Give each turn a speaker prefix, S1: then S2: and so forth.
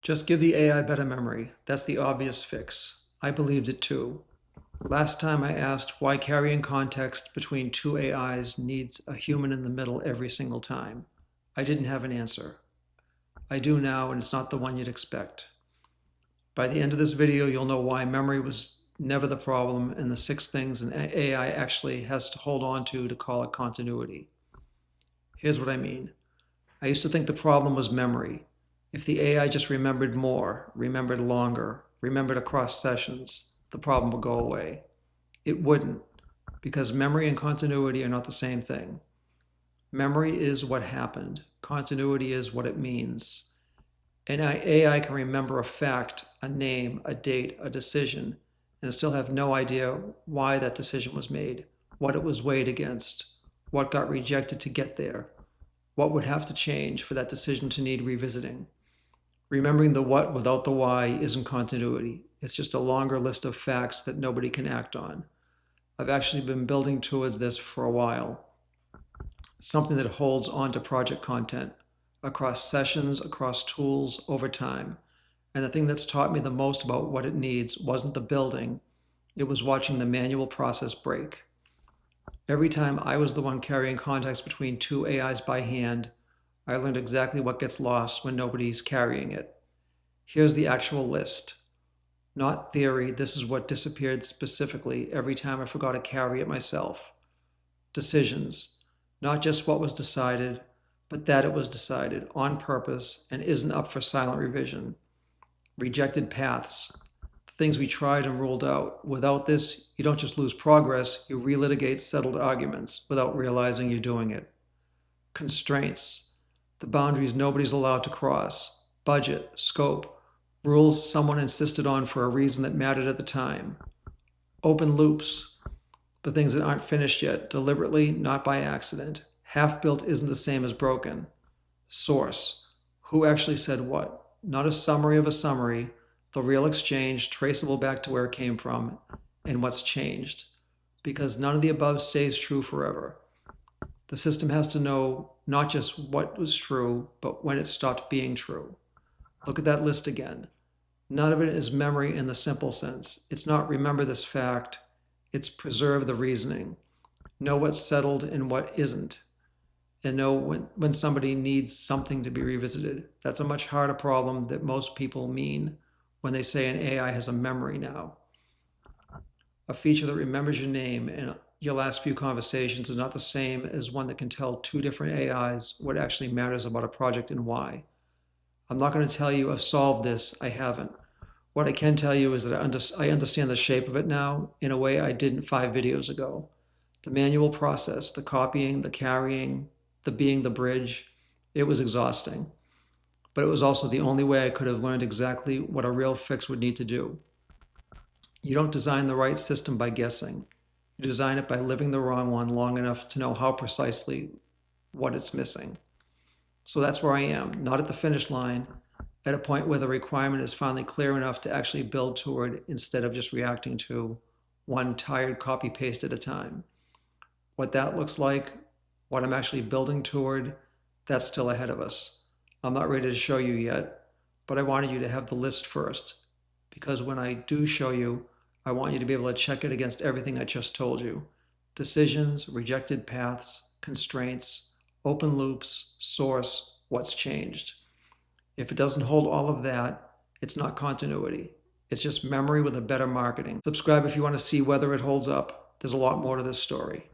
S1: Just give the AI better memory. That's the obvious fix. I believed it too. Last time I asked why carrying context between two AIs needs a human in the middle every single time. I didn't have an answer. I do now, and it's not the one you'd expect. By the end of this video, you'll know why memory was never the problem and the 6 things an AI actually has to hold on to call it continuity. Here's what I mean. I used to think the problem was memory. If the AI just remembered more, remembered longer, remembered across sessions, the problem would go away. It wouldn't, because memory and continuity are not the same thing. Memory is what happened. Continuity is what it means. An AI can remember a fact, a name, a date, a decision, and still have no idea why that decision was made, what it was weighed against, what got rejected to get there, what would have to change for that decision to need revisiting. Remembering the what without the why isn't continuity. It's just a longer list of facts that nobody can act on. I've actually been building towards this for a while. Something that holds on to project content across sessions, across tools, over time. And the thing that's taught me the most about what it needs wasn't the building, it was watching the manual process break. Every time I was the one carrying context between two AIs by hand, I learned exactly what gets lost when nobody's carrying it. Here's the actual list. Not theory, this is what disappeared specifically every time I forgot to carry it myself. Decisions, not just what was decided, but that it was decided on purpose and isn't up for silent revision. Rejected paths, the things we tried and ruled out. Without this, you don't just lose progress, you relitigate settled arguments without realizing you're doing it. Constraints, the boundaries nobody's allowed to cross, budget, scope, rules someone insisted on for a reason that mattered at the time. Open loops, the things that aren't finished yet, deliberately, not by accident. Half-built isn't the same as broken. Source, who actually said what? Not a summary of a summary, the real exchange traceable back to where it came from and what's changed. Because none of the above stays true forever. The system has to know not just what was true, but when it stopped being true. Look at that list again. None of it is memory in the simple sense. It's not remember this fact, it's preserve the reasoning. Know what's settled and what isn't. And know when somebody needs something to be revisited. That's a much harder problem that most people mean when they say an AI has a memory now. A feature that remembers your name and your last few conversations is not the same as one that can tell 2 different AIs what actually matters about a project and why. I'm not going to tell you I've solved this, I haven't. What I can tell you is that I understand the shape of it now in a way I didn't 5 videos ago. The manual process, the copying, the carrying, the being the bridge, it was exhausting. But it was also the only way I could have learned exactly what a real fix would need to do. You don't design the right system by guessing. You design it by living the wrong one long enough to know how precisely what it's missing. So that's where I am, not at the finish line, at a point where the requirement is finally clear enough to actually build toward instead of just reacting to one tired copy-paste at a time. What that looks like, what I'm actually building toward, that's still ahead of us. I'm not ready to show you yet, but I wanted you to have the list first, because when I do show you, I want you to be able to check it against everything I just told you. Decisions, rejected paths, constraints, open loops, source, what's changed. If it doesn't hold all of that, it's not continuity. It's just memory with a better marketing. Subscribe if you want to see whether it holds up. There's a lot more to this story.